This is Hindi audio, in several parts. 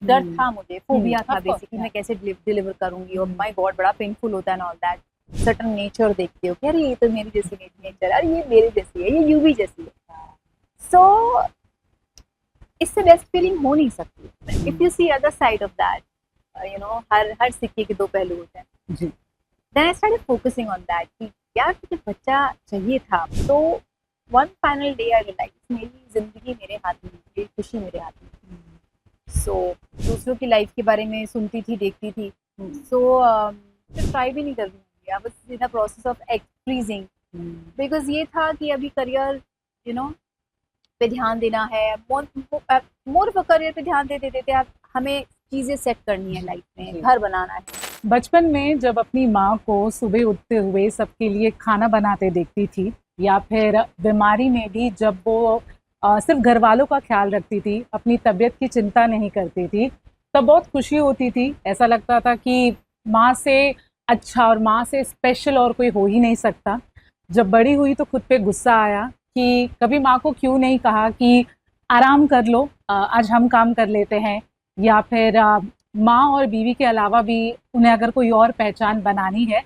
डर था मुझे, फोबिया था of course, बेसिकली, मैं कैसे डिलीवर करूंगी और माय गॉड बड़ा पेनफुल होता है and all that. Certain nature देखते हो कि अरे ये तो मेरी जैसी नेचर है, अरे ये मेरी जैसी है, ये यूवी जैसी है। सो इससे बेस्ट फीलिंग हो नहीं सकती। If you see other side of that, you know, हर सिक्के के दो पहलू होते हैं जी। Then I started focusing on that कि यार मुझे बच्चा चाहिए था। तो one final day I realise मेरी जिंदगी मेरे हाथ में, मेरी खुशी मेरे हाथ में। सो दूसरों की लाइफ के बारे में सुनती थी, देखती थी, सो ट्राई भी नहीं कर रही। I was in the process of expressing, because ये था कि अभी करियर, यू नो, पे ध्यान देना है, मोर ऑफ करियर पे ध्यान देते देते आप हमें चीजें सेट करनी है लाइफ में, घर बनाना है। बचपन में जब अपनी माँ को सुबह उठते हुए सबके लिए खाना बनाते देखती थी, या फिर बीमारी में भी जब वो सिर्फ घर वालों का ख्याल रखती थी, अपनी तबीयत की चिंता नहीं करती थी, तब बहुत खुशी होती थी। ऐसा लगता था कि माँ से अच्छा और माँ से स्पेशल और कोई हो ही नहीं सकता। जब बड़ी हुई तो खुद पे गुस्सा आया कि कभी माँ को क्यों नहीं कहा कि आराम कर लो, आज हम काम कर लेते हैं, या फिर माँ और बीवी के अलावा भी उन्हें अगर कोई और पहचान बनानी है।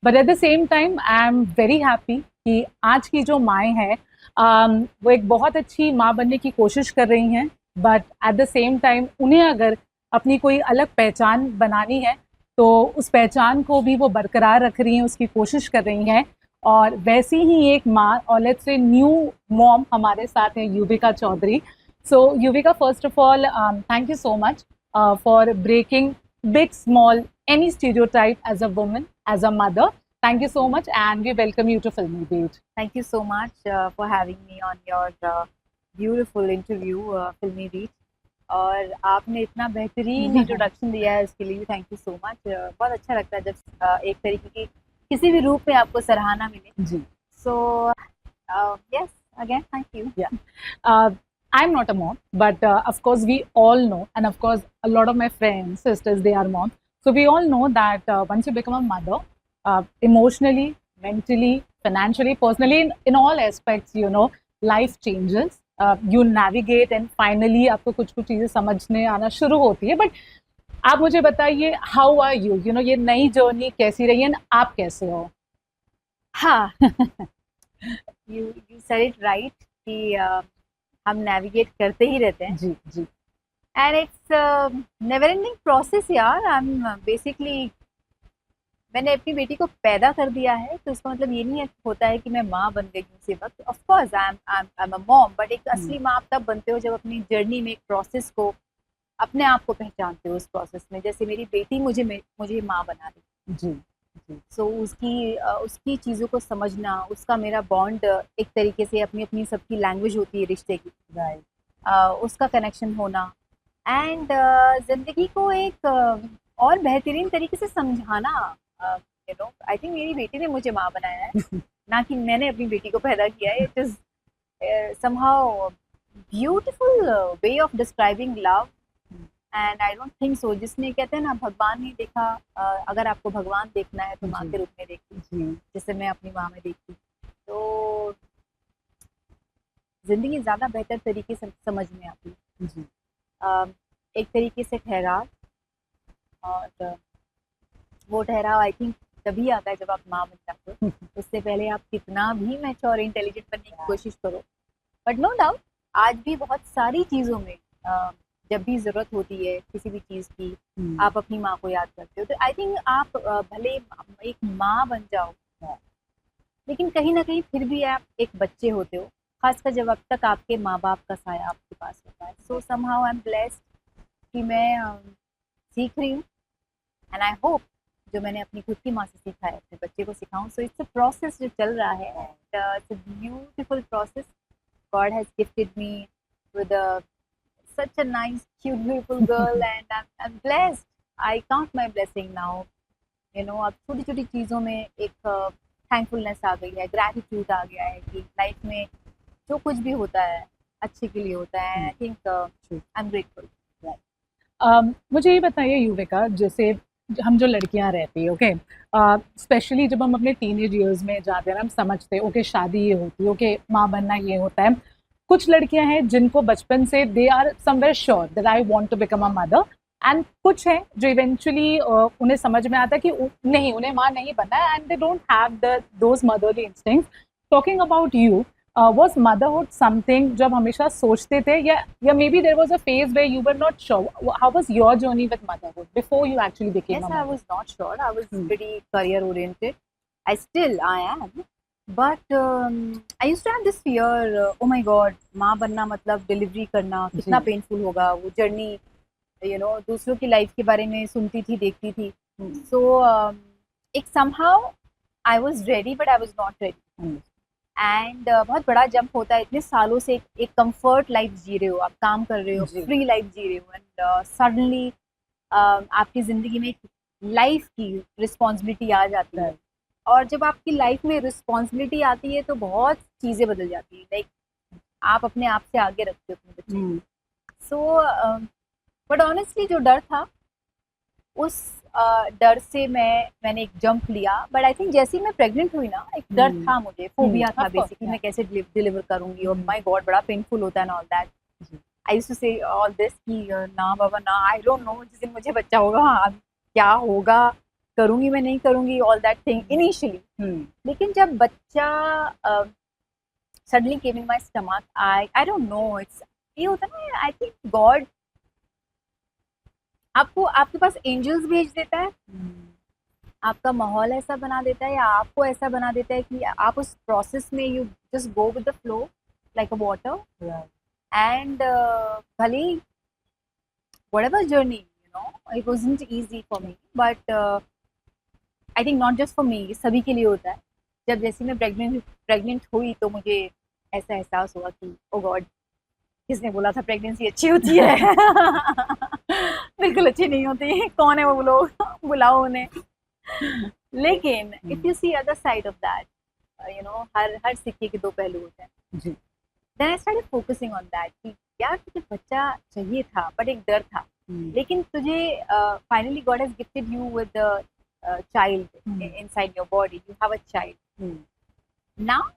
But at the same time I am very happy कि आज की जो माएँ हैं वो एक बहुत अच्छी माँ बनने की कोशिश कर रही हैं, but at the same time उन्हें अगर अपनी कोई अलग पहचान बनानी है तो उस पहचान को भी वो बरकरार रख रही हैं, उसकी कोशिश कर रही हैं। और वैसी ही एक माँ और लेट्स से न्यू मॉम हमारे साथ है Yuvika Chaudhary. So Yuvika, first of all thank you so much for breaking big, small, any stereotype as a woman, as a mother. Thank you so much and we welcome you to Filmy Beat. Thank you so much for having me on your beautiful interview, Filmy Beat. और आपने इतना बेहतरीन इंट्रोडक्शन दिया है, उसके लिए थैंक यू सो मच। बहुत अच्छा लगता है जब एक तरीके की किसी भी रूप में आपको सराहना मिले जी। So yes, again thank you. I'm not a mom, but of course we all know, and of course a lot of my friends, sisters, they are moms. So we all know that once you become a mother, emotionally, mentally, financially, personally, in all aspects, you know, life changes. You navigate and finally आपको कुछ कुछ चीज़ें समझने आना शुरू होती है। बट आप मुझे बताइए, how are you? You know, ये नई जर्नी कैसी रही है, आप कैसे हो? हाँ, you said it right कि हम नेविगेट करते ही रहते हैं। जी जी। And it's never ending process यार। आई एम बेसिकली, मैंने अपनी बेटी को पैदा कर दिया है तो इसका मतलब ये नहीं होता है कि मैं माँ बन गई उसी वक्त। Of course I am a mom, but एक असली माँ आप तब बनते हो जब अपनी जर्नी में एक प्रोसेस को, अपने आप को पहचानते हो उस प्रोसेस में। जैसे मेरी बेटी मुझे माँ बना दी जी। सो उसकी चीज़ों को समझना, उसका मेरा बॉन्ड एक तरीके से अपनी अपनी सबकी लैंग्वेज होती है रिश्ते की, उसका कनेक्शन होना एंड ज़िंदगी को एक और बेहतरीन तरीके से समझाना। यू नो, आई थिंक मेरी बेटी ने मुझे माँ बनाया है ना कि मैंने अपनी बेटी को पैदा किया है। It is somehow beautiful way of describing love and I don't think so. जिसने कहते हैं ना भगवान नहीं देखा, अगर आपको भगवान देखना है तो माँ के रूप में देखती, जिसे मैं अपनी माँ में देखती, तो जिंदगी ज्यादा बेहतर तरीके से समझ में आती है। एक तरीके से ठहराव, और वो ठहराव आई थिंक तभी आता है जब आप माँ बन जाते हो। उससे पहले आप कितना भी मैच्योर इंटेलिजेंट बनने की कोशिश करो, बट नो डाउट आज भी बहुत सारी चीज़ों में जब भी ज़रूरत होती है किसी भी चीज़ की, आप अपनी माँ को याद करते हो। तो आई थिंक आप भले एक माँ बन जाओ, लेकिन कहीं ना कहीं फिर भी आप एक बच्चे होते हो, खासकर जब अब तक आपके माँ बाप का साया आपके पास होता है। सो समहाउ आई एम ब्लेस्ड कि मैं सीख रही हूँ एंड आई होप जो मैंने अपनी खुद की माँ से सीखा है अपने बच्चे को सिखाऊं। सो इट्स अ प्रोसेस जो चल रहा है, it's a beautiful process. God has gifted me with such a nice, cute, beautiful girl and I'm blessed. I count my blessing now. You know, अब छोटी छोटी चीज़ों में एक थैंकफुलनेस आ गई है, ग्रैटिट्यूड आ गया है कि लाइफ में जो कुछ भी होता है अच्छे के लिए होता है। I think I am grateful. मुझे ये बताइए युविका, जैसे हम जो लड़कियां रहती है, ओके, स्पेशली जब हम अपने टीनेज ईयर्स में जाते हैं, हम समझते हैं ओके शादी ये होती है, ओके माँ बनना ये होता है। कुछ लड़कियां हैं जिनको बचपन से they are somewhere sure that I want to become a mother, and कुछ हैं जो इवेंचुअली उन्हें समझ में आता है कि नहीं, उन्हें माँ नहीं बनना है, and they don't have those motherly instincts. Talking about you, was motherhood something जब हमेशा सोचते थे, या maybe there was a phase where you were not sure? How was your journey with motherhood before you actually became Yes, a I mother? was not sure. I was pretty career oriented. I am. But I used to have this fear, oh my God, माँ बनना मतलब डिलीवरी करना कितना पेनफुल होगा, वो जर्नी दूसरों की लाइफ के बारे में सुनती थी, देखती थी. So एक somehow I was ready but I was not ready. And बहुत बड़ा जंप होता है, इतने सालों से एक कंफर्ट लाइफ जी रहे हो, आप काम कर रहे हो, फ्री लाइफ जी रहे हो, एंड सडनली आपकी जिंदगी में लाइफ की रिस्पॉन्सिबिलिटी आ जाती है. और जब आपकी लाइफ में रिस्पॉन्सिबिलिटी आती है तो बहुत चीज़ें बदल जाती है. लाइक आप अपने आप से आगे रखते हो अपने बच्चे. सो बट ऑनेस्टली जो डर था, उस डर से मैंने एक जंप लिया. बट आई थिंक जैसे ही मैं प्रेग्नेंट हुई ना, एक डर था मुझे, फोबिया था बेसिकली, मैं कैसे डिलीवर करूंगी, और माय गॉड बड़ा पेनफुल होता है ना, all that. I used to say all this कि ना बाबा ना, आई डोंट नो जिस दिन मुझे बच्चा होगा हाँ क्या होगा, करूंगी मैं नहीं करूंगी, ऑल दैट थिंग इनिशियली. लेकिन जब बच्चा suddenly came in my stomach, I don't know, it's ये होता है ना, आई थिंक गॉड आपको आपके पास एंजल्स भेज देता है, आपका माहौल ऐसा बना देता है, या आपको ऐसा बना देता है कि आप उस प्रोसेस में you just go with the flow like a water. And भले whatever journey, it wasn't easy for me, but I think not just for me, सभी के लिए होता है. जब जैसे मैं प्रेग्नेंट हुई तो मुझे ऐसा एहसास हुआ कि ओ गॉड, किसने बोला था प्रेगनेंसी अच्छी होती है? बिल्कुल अच्छी नहीं होती. कौन है वो लोग? बुलाओ उन्हें. लेकिन if you see other side of that, हर सिक्के के दो पहलू होते हैं. Then I started focusing on that कि यार तुझे बच्चा चाहिए था, बट एक डर था. लेकिन तुझे finally God has gifted you with child inside your body. You have a child. Now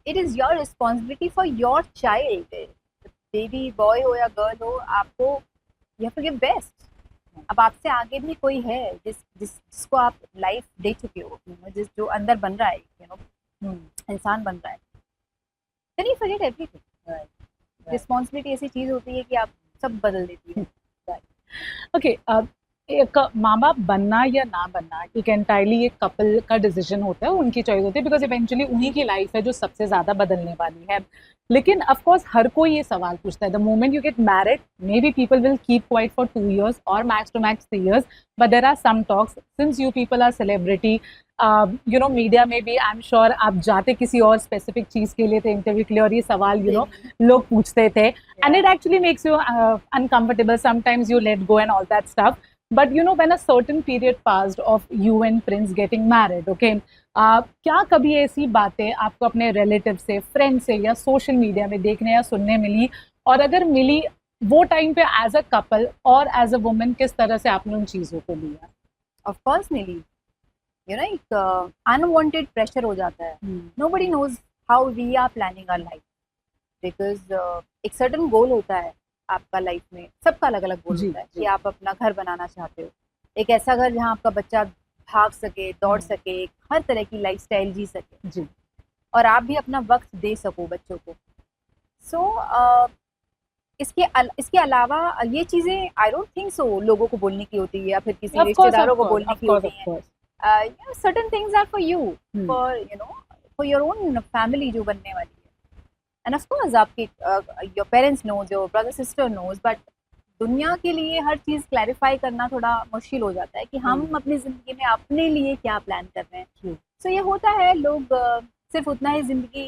it is your responsibility for your child. Baby boy हो या गर्ल हो, आपको you have to give best. अब आपसे आगे भी कोई है जिसको आप लाइफ दे चुके हो, जो अंदर बन रहा है, इंसान बन रहा है. Then you forget everything. Responsibility ऐसी चीज होती है कि आप सब बदल देती है. ओके, एक माँ बाप बनना या ना बनना एक एंटायरली एक कपल का डिसीजन होता है, उनकी चॉइस होती है, बिकॉज इवेंचुअली उन्हीं की लाइफ है जो सबसे ज़्यादा बदलने वाली है. लेकिन ऑफ कोर्स हर कोई ये सवाल पूछता है, the moment you get married maybe people will keep quiet for 2 years और max to max 3 years, but there are some talks, since you people are celebrity, media में भी आई एम श्योर आप जाते किसी और स्पेसिफिक चीज़ के लिए थे, इंटरव्यू के लिए, और ये सवाल लोग पूछते थे, and it actually makes you uncomfortable. Sometimes you let go and all that stuff. But when a certain period passed of you and Prince getting married, okay, क्या कभी ऐसी बातें आपको अपने रिलेटिव से, फ्रेंड से या सोशल मीडिया में देखने या सुनने मिली, और अगर मिली वो टाइम पे एज अ कपल और एज अ वुमन किस तरह से आपने उन चीज़ों को लिया? ऑफ कोर्स मिली. एक अनवांटेड प्रेशर हो जाता है. Nobody knows how we are planning our life, because एक सर्टेन गोल होता है आपका लाइफ में. सबका अलग अलग गोल होता है कि आप अपना घर बनाना चाहते हो, एक ऐसा घर जहाँ आपका बच्चा भाग सके, दौड़ सके, हर तरह की लाइफस्टाइल जी सके जी, और आप भी अपना वक्त दे सको बच्चों को. सो इसके अलावा ये चीज़ें आई डोंट थिंक सो लोगों को बोलने की होती है, या फिर किसी रिश्तेदारों को बोलने की होती है. Certain things are for you, for your own family जो बनने वाली है. And of course आपके your parents knows, your brother sister knows, but दुनिया के लिए हर चीज़ क्लैरिफाई करना थोड़ा मुश्किल हो जाता है कि हम अपनी ज़िंदगी में अपने लिए क्या प्लान कर रहे हैं. So ये होता है, लोग सिर्फ उतना ही ज़िंदगी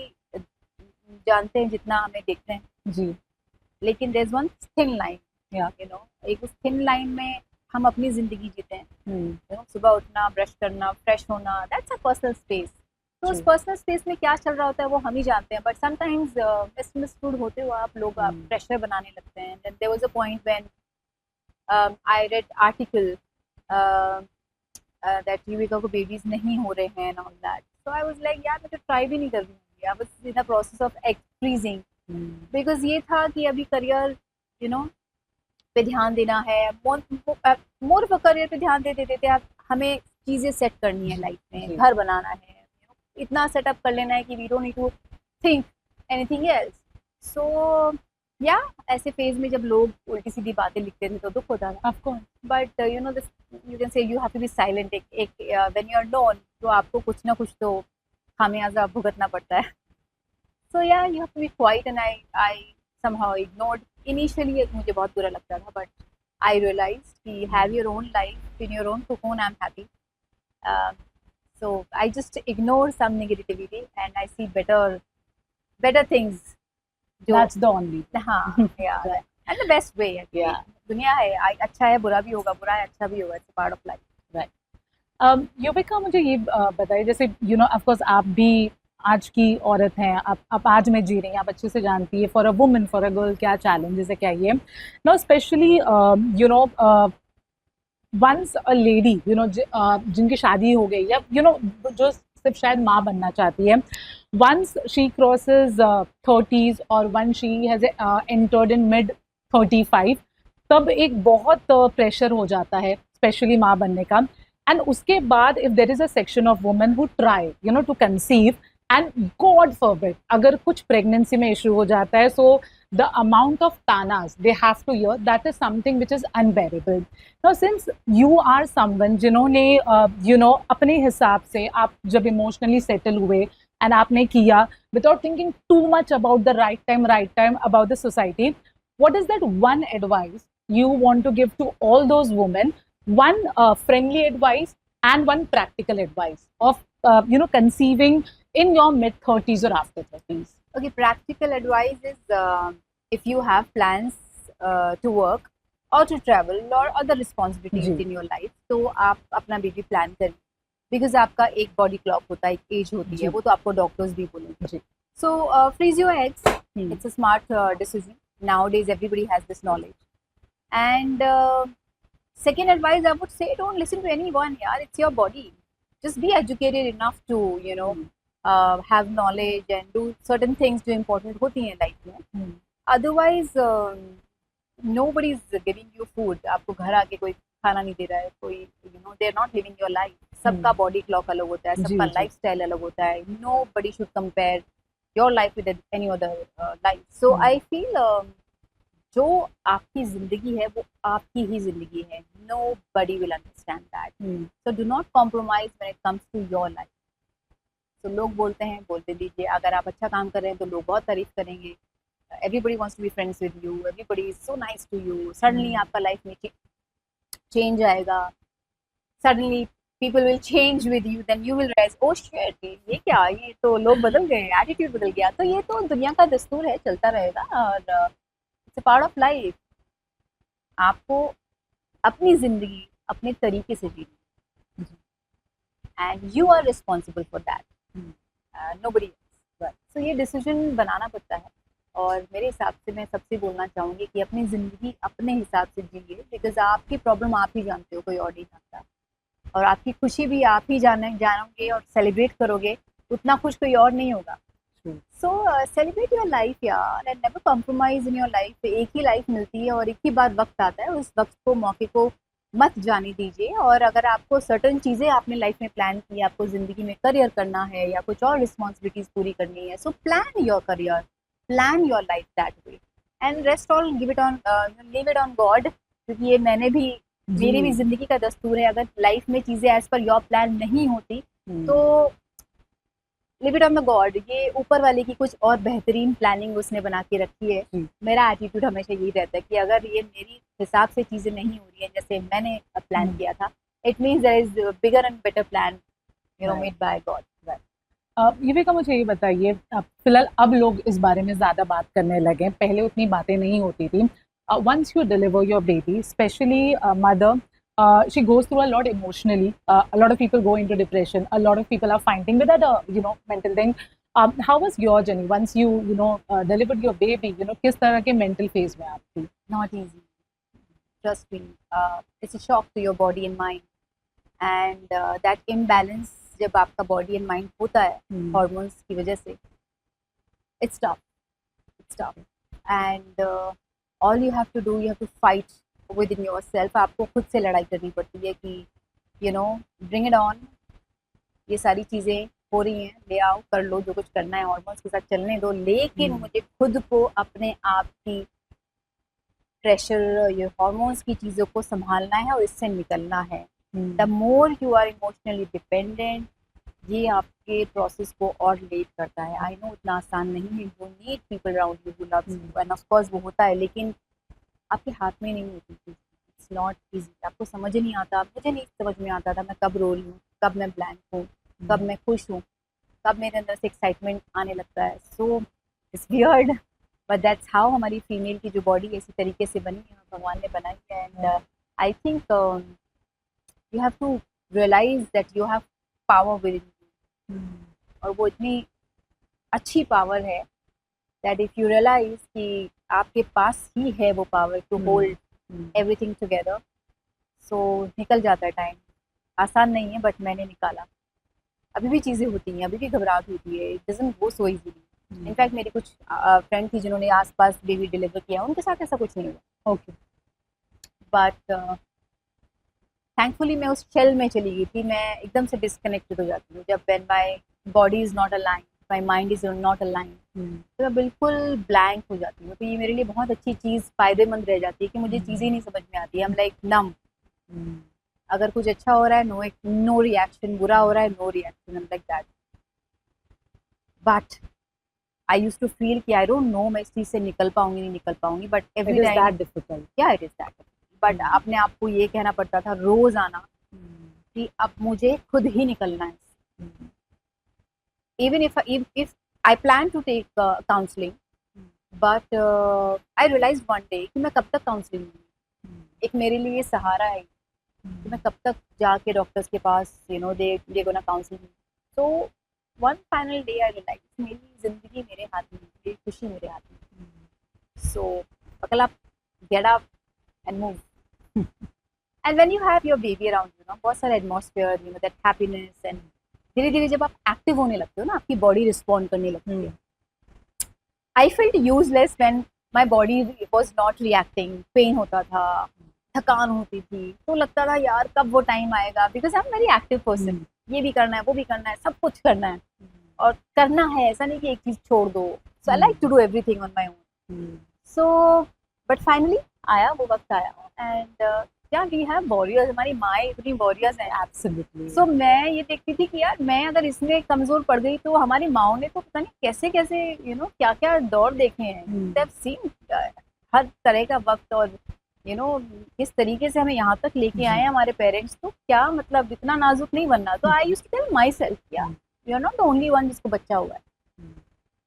जानते हैं जितना हमें देखते हैं जी. लेकिन there's one thin line, एक उस thin line में हम अपनी ज़िंदगी जीते हैं. सुबह उठना, ब्रश करना, फ्रेश होना, that's a personal space. तो उस पर्सनल स्पेस में क्या चल रहा होता है वो हम ही जानते हैं. बट समटाइम्स मिसअंडरस्टूड होते हुए आप लोग प्रेशर बनाने लगते हैं. There was a point when I read article that Yuvika को बेबीज नहीं हो रहे हैं and all that. So I was like यार मैं तो ट्राई भी नहीं कर रही हूँ. I was in the process of egg freezing, because ये था कि अभी करियर पे ध्यान देना है, मोर ऑफ करियर पे ध्यान देते देते आप हमें चीजें सेट करनी है लाइफ में, घर बनाना है, इतना सेटअप कर लेना है कि we don't need to think anything else. So या ऐसे फेज में जब लोग उल्टी सीधी बातें लिखते थे तो दुख होता था. Of course. But you know this, you can say you have to be silent. एक व्हेन यू आर नोन तो आपको कुछ ना कुछ तो खामियाजा भुगतना पड़ता है. सो या you have to be quiet. And I somehow ignored. Initially मुझे बहुत बुरा लगता था, but I realized कि have your own life in your own cocoon, I'm happy. So I just ignore some negativity and I see better things. That's the only. हाँ, yeah, and the best way. Yeah. दुनिया है, अच्छा है बुरा भी होगा, बुरा है अच्छा भी होगा. It's a part of life. Right. Yuvika मुझे ये बताइए, जैसे यू नो ऑफ कोर्स आप भी आज की औरत हैं, आप आज में जी रही हैं, आप अच्छे से जानती है for a woman, for a girl क्या चैलेंजेस है, क्या ये no specially you know once a lady you know जिनकी शादी हो गई या यू नो जो सिर्फ शायद माँ बनना चाहती है, वंस शी क्रॉसेस 30s और one she has entered in mid 35, तब एक बहुत प्रेशर हो जाता है स्पेशली माँ बनने का. एंड उसके बाद if there is a section of women who try you know to conceive and God forbid अगर कुछ प्रेगनेंसी में इशू हो जाता है, सो the amount of tanas they have to hear, that is something which is unbearable. Now since you are someone जिन्होंने you know अपने हिसाब से आप जब emotionally settle हुए and आपने किया without thinking too much about the right time about the society, what is that one advice you want to give to all those women, one friendly advice and one practical advice of you know conceiving in your mid 30s or after 30s? Okay, practical advice is if you have plans to work or to travel or other responsibilities in your life, तो आप अपना बेबी प्लान करिए. बिकॉज आपका एक बॉडी क्लॉक होता है, एक एज होती है, वो तो आपको डॉक्टर्स भी बोलेंगे. So freeze your eggs. It's a smart decision. Nowadays everybody has this knowledge. And second advice I would say, don't listen to anyone. Yeah, it's your body. Just be educated enough to you know have knowledge and do certain things जो important होती हैं लाइफ में. Otherwise nobody is giving you food. आपको घर आके कोई खाना नहीं दे रहा है, कोई you know they are not living your life. सबका बॉडी क्लॉक अलग होता है, सबका लाइफ स्टाइल अलग होता है. Nobody should compare your life with any other life. So I feel जो आपकी जिंदगी है वो आपकी ही जिंदगी है. Nobody will understand that. So do not compromise when it comes to your life. तो लोग बोलते हैं, बोलते दीजिए. अगर आप अच्छा काम कर रहे हैं तो लोग बहुत तारीफ करेंगे. Everybody wants to be friends with you. Everybody is so nice to you. Suddenly आपका लाइफ में चेंज आएगा. Suddenly people will change with you. Then you will realize, oh shit, ये क्या, ये तो लोग बदल गए, एटीट्यूड बदल गया. तो ये तो दुनिया का दस्तूर है, चलता रहेगा और it's a part of life. आपको अपनी जिंदगी अपने तरीके से जीनी, and you are responsible for that. Nobody else. So ये डिसीजन बनाना पड़ता है. और मेरे हिसाब से मैं सबसे बोलना चाहूँगी कि अपनी ज़िंदगी अपने हिसाब से जीजिए. बिकॉज आपकी प्रॉब्लम आप ही जानते हो, कोई और नहीं जानता. और आपकी खुशी भी आप ही जानोगे और सेलिब्रेट करोगे. उतना खुश कोई और नहीं होगा. सो सेलिब्रेट योर लाइफ यार, and never compromise in your life. एक ही लाइफ मिलती है और एक ही बार वक्त आता है. उस वक्त को, मौके को मत जाने दीजिए. और अगर आपको सर्टन चीज़ें आपने लाइफ में प्लान की, आपको ज़िंदगी में करियर करना है या कुछ और रिस्पॉन्सिबिलिटीज़ पूरी करनी है, so plan your career, plan your life that way, and rest all leave it on God. क्योंकि ये मेरी भी जिंदगी का दस्तूर है. अगर लाइफ में चीज़ें एज पर योर प्लान नहीं होती तो live it on the God. ये ऊपर वाले की कुछ और बेहतरीन प्लानिंग उसने बना के रखी है. मेरा एटीट्यूड हमेशा यही रहता है कि अगर ये मेरी हिसाब से चीज़ें नहीं हो रही हैं जैसे मैंने प्लान किया था, it means there is bigger and better plan you know made by God. Yuvika मुझे ये बताइए, फिलहाल अब लोग इस बारे में ज़्यादा बात करने लगे, पहले उतनी बातें नहीं होती थी. Once you deliver your baby, especially mother, she goes through a lot emotionally. A lot of people go into depression. A lot of people are fighting with that, you know, mental thing. How was your journey once you know, delivered your baby? You know, किस तरह के mental phase में आप थी? Not easy. Trust me. It's a shock to your body and mind. And that imbalance जब आपका body and mind होता है hormones की वजह से, it's tough. And all you have to do, you have to fight within yourself. आपको खुद से लड़ाई करनी पड़ती है कि you know bring it on, ये सारी चीज़ें हो रही हैं, ले आओ, कर लो, जो कुछ करना है हॉर्मोन्स के साथ चलने दो, लेकिन मुझे खुद को अपने आप की प्रेशर, ये हॉर्मोन्स की चीज़ों को संभालना है और इससे निकलना है। The more you are emotionally dependent, ये आपके प्रोसेस को और लेट करता है। आई नो उतना आसान नहीं है, you need people around you who loves you, end of course वो होता है, लेकिन आपके हाथ में नहीं होती चीज़। इट्स नॉट इजी, आपको समझ नहीं आता, मुझे नहीं समझ में आता था मैं कब रो रही हूँ, कब मैं ब्लैंक हूँ, कब मैं खुश हूँ, कब मेरे अंदर से एक्साइटमेंट आने लगता है। So it's weird, but that's how हमारी फीमेल की जो बॉडी इसी तरीके से बनी है, भगवान ने बनाई है। And I think you have to realise that you have power within you, और वो इतनी अच्छी पावर है दैट इफ यू रियलाइज कि आपके पास ही है वो power to hold everything together, so निकल जाता है टाइम। आसान नहीं है, बट मैंने निकाला। अभी भी चीज़ें होती हैं, अभी भी घबराहट होती है, it doesn't go so easily. In fact मेरी कुछ फ्रेंड थी जिन्होंने आसपास बेबी डिलीवर किया, उनके साथ ऐसा कुछ नहीं हुआ। ओके, बट थैंकफुली मैं उस शेल में चली गई थी। मैं एकदम से डिस्कनेक्टेड हो जाती हूँ जब when my body is not aligned, my mind is not aligned, तो मैं बिल्कुल ब्लैंक हो जाती हूँ। तो ये मेरे लिए बहुत अच्छी चीज़, फ़ायदेमंद रह जाती है कि मुझे चीज़ें नहीं समझ में आती। हम लाइक नम, अगर कुछ अच्छा हो रहा है नो रिएक्शन, बुरा हो रहा है no reaction, I am like that. But I used to feel कि आई डोंट नो मैं इस चीज़ से निकल पाऊंगी नहीं निकल पाऊंगी, but every time that difficult, या इट इज़ दैट। बट अपने आप को ये कहना पड़ता था रोज आना कि अब मुझे खुद ही निकलना है। Even if I plan to take counselling, but I realise one day कि मैं कब तक काउंसलिंग लूँगी। एक मेरे लिए सहारा है कि मैं कब तक जाके डॉक्टर्स के पास, you know, they gonna counsel me. So one final day I realise मेरी जिंदगी मेरे हाथ में, मेरी खुशी मेरे हाथ में। सो buckle up, get up and move. And when you have your baby around you, बहुत सारा atmosphere, you know, that happiness, and धीरे धीरे जब आप एक्टिव होने लगते हो ना, आपकी बॉडी रिस्पॉन्ड करने लगती है। I felt useless when my body was not reacting, pain होता था, थकान होती थी, तो लगता था यार कब वो टाइम आएगा, because I am very active person, ये भी करना है, वो भी करना है, सब कुछ करना है और करना है, ऐसा नहीं कि एक चीज छोड़ दो। So I like to do everything on my own. So but finally आया वो वक्त आया, एंड क्या वी हैव वॉरियर्स, हमारी माएँ इतनी वॉरियर्स हैं। एब्सोल्युटली। सो मैं ये देखती थी कि यार मैं अगर इसमें कमजोर पड़ गई तो हमारी माओ ने तो पता नहीं कैसे कैसे, यू नो, क्या क्या दौर देखे हैं, दे हैव सीन हर तरह का वक्त, और यू नो किस तरीके से हमें यहाँ तक लेके आए हैं हमारे पेरेंट्स। तो क्या मतलब इतना नाजुक नहीं बनना। तो I used to tell myself, या you are not the only one जिसको बच्चा हुआ है।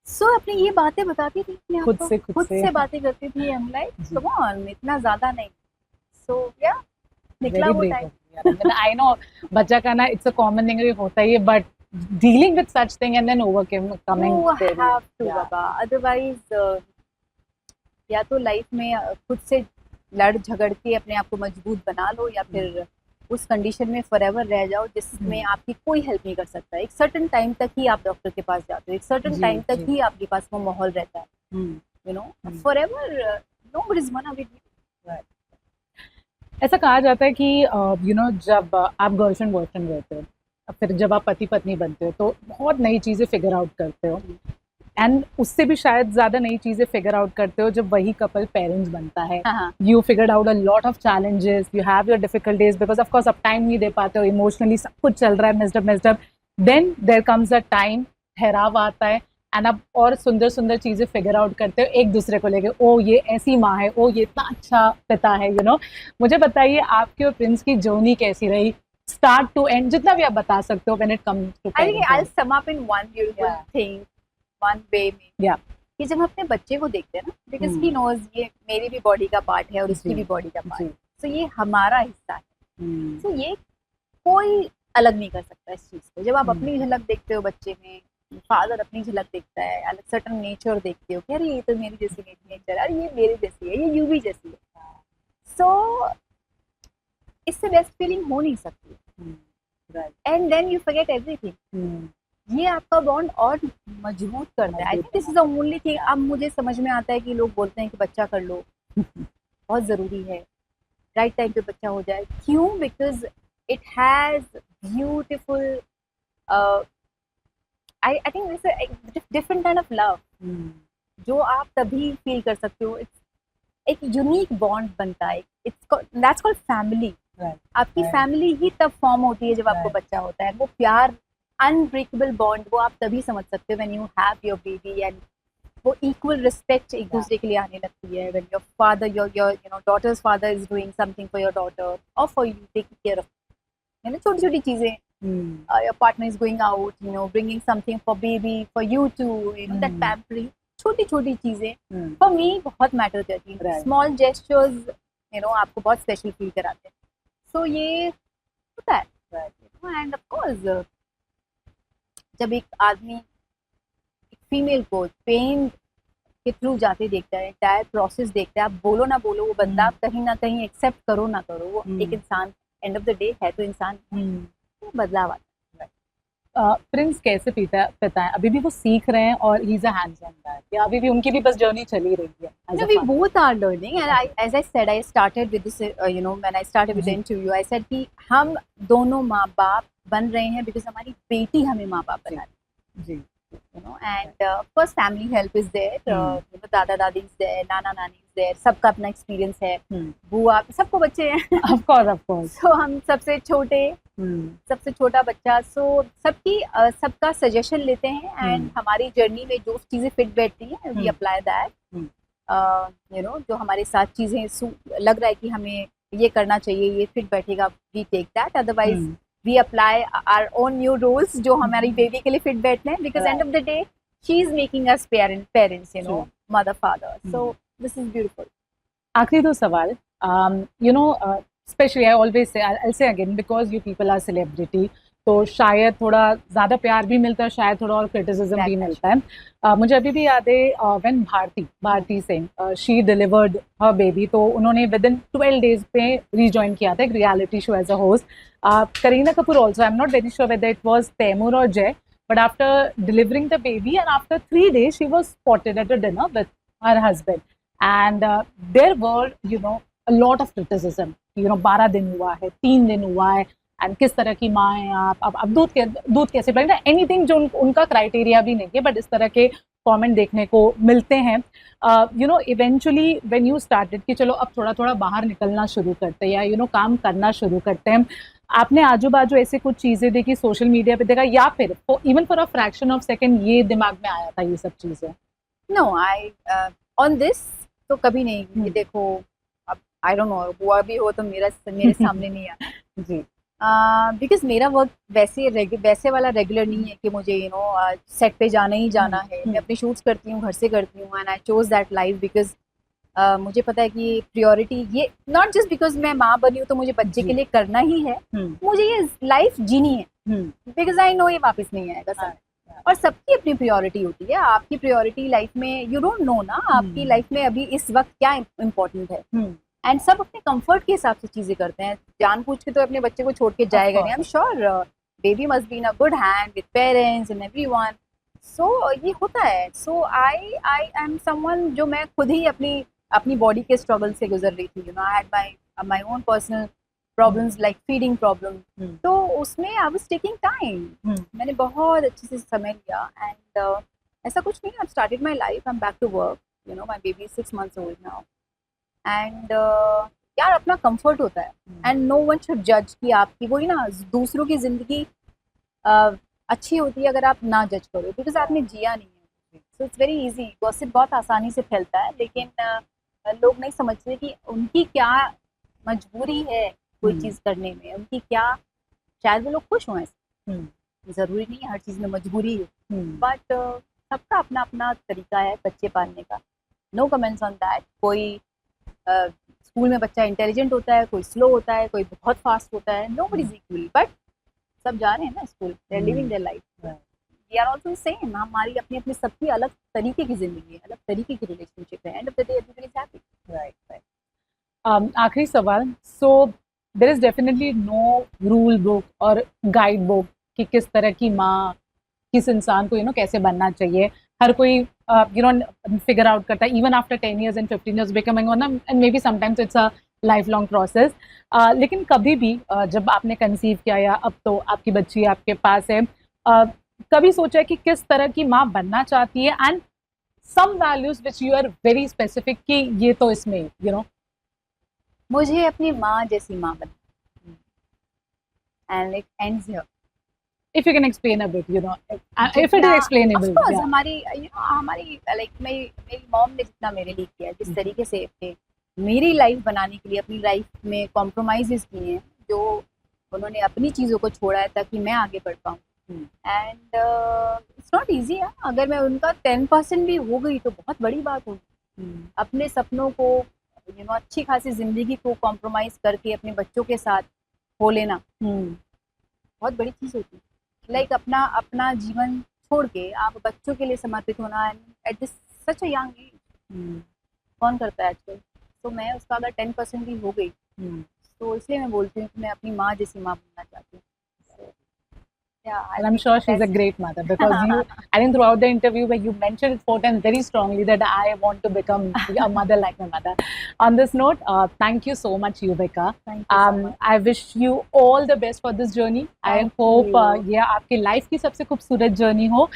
सो अपनी ये बातें बताती थी अपने आप को, खुद से बातें करती थी। हम लाइक कम ऑन, इतना ज्यादा नहीं। सो या निकला वो टाइम। आई नो बच्चा का ना इट्स अ कॉमन थिंग, होता ही है, but dealing with such thing and then overcoming have to बाबा, अदरवाइज या तो लाइफ में खुद से लड़ झगड़ के अपने आप को मजबूत बना लो, या फिर उस कंडीशन में फॉरएवर रह जाओ जिसमें आपकी कोई हेल्प नहीं कर सकता। एक सर्टेन टाइम तक ही आप डॉक्टर के पास जाते हो, एक सर्टेन टाइम तक ही आपके पास वो माहौल रहता है, you know, forever nobody is gonna with you. ऐसा कहा जाता है कि यू नो जब आप गर्लफ्रेंड बॉयफ्रेंड रहते हो, फिर जब आप पति पत्नी बनते हो तो बहुत नई चीज़ें फिगर आउट करते हो, एंड उससे भी शायद ज़्यादा नई चीज़ें फिगर आउट करते हो जब वही कपल पेरेंट्स बनता है। You figured out a lot of challenges, you have your difficulties, because of course अब टाइम नहीं दे पाते हो, इमोशनली सब कुछ चल रहा है missed up. Then there comes a time, ठहराव आता है, एंड अब और सुंदर सुंदर चीज़ें फिगर आउट करते हो एक दूसरे को लेके। ओ ये ऐसी माँ है, ओ ये इतना अच्छा पिता है, यू नो। मुझे बताइए आपके और प्रिंस की जर्नी कैसी रही, स्टार्ट टू एंड, जितना भी आप बता सकते हो when it comes to I think I will sum up in one beautiful thing, one way में, कि जब हम अपने बच्चे को देखते हैं ना, बिकॉज ही नोज ये मेरी भी बॉडी का पार्ट है और उसकी भी बॉडी का पार्ट है, सो ये हमारा हिस्सा है। सो ये कोई अलग नहीं कर सकता इस चीज़ को। जब आप अपनी झलक देखते हो बच्चे में, फादर अपनी झलक देखता है, अलग सर्टन नेचर देखते हो कि अरे ये तो मेरी जैसी नेचर, अरे ये मेरी जैसी है, ये यूवी जैसी है। सो इससे बेस्ट फीलिंग हो नहीं सकती। And then you forget everything. ये आपका बॉन्ड और मजबूत करता है। I think this is the only thing. अब मुझे समझ में आता है कि लोग बोलते हैं कि बच्चा कर लो, बहुत ज़रूरी है, राइट टाइम पे बच्चा हो जाए। क्यों? Because it has beautiful, I think this different kind of love जो आप तभी फील कर सकते हो। एक यूनिक बॉन्ड बनता है, इट्स दैट्स कॉल्ड फैमिली। आपकी फैमिली ही तब फॉर्म होती है जब आपको बच्चा होता है। वो प्यार, अनब्रेकेबल बॉन्ड, वो आप तभी समझ सकते हो when you have your baby, and वो इक्वल रिस्पेक्ट एक दूसरे के लिए आने लगती है। When your father, your you know daughters father is doing something for your daughter और for you, taking care of, you know, छोटी छोटी चीजें। Your partner is going out, you know, bringing something for baby, for you to, you know, that pampering, छोटी छोटी चीजें for me बहुत मैटर करती हैं। स्मॉल जेस्चर्स, यू नो, आपको बहुत स्पेशल फील कराते हैं। सो ये होता है। एंड ऑफ कोर्स जब एक आदमी, एक फीमेल को पेन के थ्रू जाते देखता है, एंटायर प्रोसेस देखता है, आप बोलो ना बोलो, वो बंदा कहीं ना कहीं एक्सेप्ट करो ना करो, वो एक इंसान, एंड ऑफ द डे है तो इंसान, बदलाव आता है। प्रिंस कैसे पिता है? अभी भी वो सीख रहे हैं और he is a hands on that, या अभी भी उनकी भी बस जर्नी चली रही है? No, we both are learning, and as I said, I started with this, you know, when I started with the interview, I said कि हम दोनों माँ बाप बन रहे हैं because हमारी बेटी हमें माँ बाप बना रही है, you know, and of course family help is there, you know, दादा दादी is there, नाना नानी is there, सबका अपना experience है, बुआ, सबको बच्चे हैं, of course, so हम सबसे छोटे, सबसे छोटा बच्चा, सो सबका सजेशन लेते हैं, एंड हमारी जर्नी में जो चीजें फिट बैठती हैं we apply that, you know, जो हमारे साथ चीजें लग रहा है कि हमें ये करना चाहिए, ये फिट बैठेगा, we take that, otherwise we apply our own new rules जो हमारी बेबी के लिए फिट बैठते हैं, because end of the day she is making us parents, you know, mother father, so this is beautiful. आखिरी दो सवाल, you know, especially I always say, I'll say again, because you people are celebrity, तो शायद थोड़ा ज़्यादा प्यार भी मिलता है, शायद थोड़ा और क्रिटिसिज्म भी मिलता है। मुझे अभी भी याद है when Bharti Singh she delivered her baby, तो उन्होंने विद इन 12 डेज पे रीजॉइन किया था एक reality show as a host. Kareena Kapoor also, I am not very sure whether it was Taimur और Jeh, but after delivering the baby and after 3 days she was spotted at a dinner with her husband, and there were, you know, a lot of criticism, you know, 12 दिन हुआ है, 3 दिन हुआ है, एंड किस तरह की माँ हैं आप, अब दूध कैसे पिलाएंगे, एनीथिंग जो उनका क्राइटेरिया भी नहीं है, बट इस तरह के कमेंट देखने को मिलते हैं। You know, eventually when you started कि चलो अब थोड़ा थोड़ा बाहर निकलना शुरू करते हैं, या यू नो काम करना शुरू करते हैं, आपने आजू बाजू ऐसे कुछ चीज़ें देखी, सोशल मीडिया पे देखा, या फिर even for a fraction of second ये दिमाग में आया था ये सब चीज़ें? नो, आई ऑन दिस तो कभी नहीं, ये देखो, आई डोंट नो, हुआ भी हो तो मेरे सामने नहीं आया जी, बिकॉज मेरा वर्क वैसे वाला रेगुलर नहीं है कि मुझे, यू नो, सेट पे जाना ही जाना है। मैं अपनी शूट्स करती हूँ, घर से करती हूँ, and I chose that life because मुझे पता है कि प्रायोरिटी ये, नॉट जस्ट बिकॉज मैं माँ बनी हूँ तो मुझे बच्चे के लिए करना ही है, मुझे ये लाइफ जीनी है, बिकॉज आई नो ये वापस नहीं आएगा सर, और सबकी अपनी प्रायोरिटी होती है। आपकी प्रायोरिटी लाइफ में, यू डोंट नो ना, आपकी लाइफ में अभी इस वक्त क्या इम्पोर्टेंट है, एंड सब अपने कंफर्ट के हिसाब से चीजें करते हैं, जानबूझ के तो अपने बच्चे को छोड़ के जाएगा नहीं। I am sure baby must be in a good hand with parents and everyone, so ये होता है। सो आई एम समवन जो मैं खुद ही अपनी बॉडी के स्ट्रगल से गुजर रही थी, you know, I had my own personal problems like feeding problem, तो उसमें आई वाज टेकिंग टाइम, मैंने बहुत अच्छे से समय लिया, एंड ऐसा कुछ नहीं, I started my life, I am back to work, you know, my baby is 6 months old now, and यार अपना कंफर्ट होता है, एंड नो वन शुड जज कि आपकी, वही ना, दूसरों की जिंदगी अच्छी होती है अगर आप ना जज करो, बिकॉज आपने जिया नहीं है। So it's very easy, gossip बहुत आसानी से फैलता है, लेकिन लोग नहीं समझते कि उनकी क्या मजबूरी है कोई चीज़ करने में, उनकी क्या, शायद वो लोग खुश हों ऐसे, ज़रूरी नहीं है हर चीज़ में मजबूरी है, बट सबका अपना अपना तरीका है बच्चे पालने का। No comments on that. कोई स्कूल में बच्चा इंटेलिजेंट होता है, कोई स्लो होता है, कोई बहुत फास्ट होता है, नोबडी इज इक्वल, बट सब जा रहे हैं ना school, they are living their life, we are also same, हमारी अपनी अपनी सबकी अलग तरीके की जिंदगी है, अलग तरीके की रिलेशनशिप है, end of the day everybody is happy. Right. आखिरी सवाल, so there is definitely no rule book और गाइड बुक कि किस तरह की माँ किस इंसान को, यू नो, कैसे बनना चाहिए, हर कोई फिगर आउट करता है even after 10 years and 15 years becoming one, and may be sometimes it's a life long process. लेकिन कभी भी जब आपने कंसीव किया या अब तो आपकी बच्ची आपके पास है, कभी सोचा है कि किस तरह की माँ बनना चाहती है, and some values which you are very specific कि ये तो इसमें मुझे अपनी माँ जैसी माँ बनना, and it ends here. if you can explain a bit, if it is explainable. Of course, Yeah. हमारी लाइक मेरी मॉम ने जितना मेरे लिए किया है, जिस तरीके से मेरी लाइफ बनाने के लिए अपनी लाइफ में कॉम्प्रोमाइजेस किए हैं, जो उन्होंने अपनी चीज़ों को छोड़ा है ताकि मैं आगे बढ़ पाऊँ। एंड इट्स नॉट ईजी है। अगर मैं उनका 10% भी हो गई तो बहुत बड़ी बात होगी। अपने सपनों को अच्छी खासी जिंदगी को कॉम्प्रोमाइज करके अपने बच्चों के साथ हो लेना बहुत बड़ी चीज़ होती है। लाइक अपना जीवन छोड़ के आप बच्चों के लिए समर्पित होना at this such a young age, कौन करता है आजकल। तो मैं उसका अगर 10% भी हो गई तो इसलिए मैं बोलती हूँ कि मैं अपनी माँ जैसी माँ बनना चाहती हूँ। And I'm sure she's a great mother, because I think throughout the interview where you mentioned it 4 times very strongly that I want to become a mother like my mother. On this note, thank you so much, Yuvika. Thank you so much. I wish you all the best for this journey. I hope ये आपकी लाइफ की सबसे खूबसूरत जर्नी हो।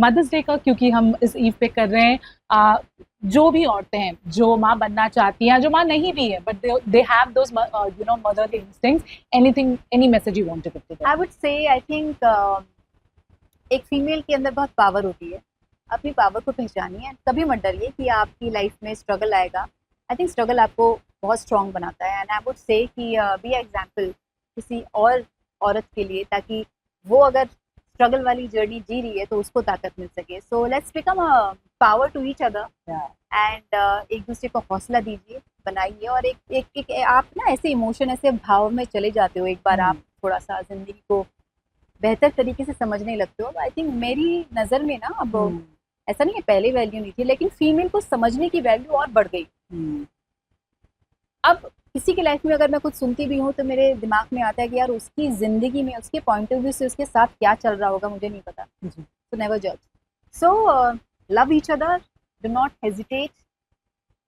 मदर्स डे का क्योंकि हम इस ईव पे कर रहे हैं, जो भी औरतें हैं जो माँ बनना चाहती हैं, जो माँ नहीं भी है, but they have those motherly instincts, anything, any message you want to give to them? I would say I think एक फीमेल के अंदर बहुत पावर होती है। अपनी पावर को पहचानिए, कभी मत डरिए कि आपकी लाइफ में स्ट्रगल आएगा। आई थिंक स्ट्रगल आपको बहुत स्ट्रॉन्ग बनाता है। एंड आई वुड से कि बी एग्जाम्पल किसी और औरत के लिए, ताकि वो अगर स्ट्रगल वाली जर्नी जी रही है तो उसको ताकत मिल सके। So let's become a power to each other and एक दूसरे को हौसला दीजिए, बनाइए। और एक आप ना ऐसे इमोशन, ऐसे भाव में चले जाते हो, एक बार आप थोड़ा सा जिंदगी को बेहतर तरीके से समझने लगते हो। आई थिंक मेरी नज़र में ना अब ऐसा नहीं है पहले वैल्यू नहीं थी, लेकिन फीमेल को समझने की वैल्यू और बढ़ गई। अब किसी की लाइफ में अगर मैं कुछ सुनती भी हूँ तो मेरे दिमाग में आता है कि यार उसकी ज़िंदगी में, उसके पॉइंट ऑफ व्यू से उसके साथ क्या चल रहा होगा, मुझे नहीं पता। So never judge. So love each other. Do not hesitate.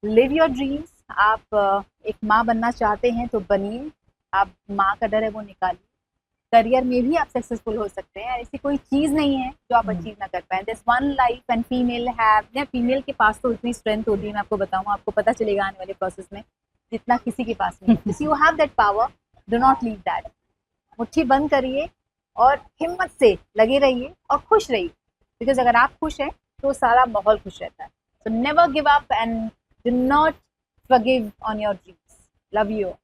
Live your dreams. आप एक माँ बनना चाहते हैं तो बनिए। आप माँ का डर है वो निकालिए। करियर में भी आप सक्सेसफुल हो सकते हैं। ऐसी कोई चीज़ नहीं है जो आप अचीव ना कर पाए। There's one life and female have. Female के पास तो इतनी स्ट्रेंथ होती है, मैं आपको बताऊँ, आपको पता चलेगा आने वाले प्रोसेस में, जितना किसी के पास नहीं है। You have that power. Do not leave that. मुट्ठी बंद करिए और हिम्मत से लगे रहिए और खुश रहिए, बिकॉज अगर आप खुश हैं तो सारा माहौल खुश रहता है। So never give up and do not forgive on your dreams. Love you.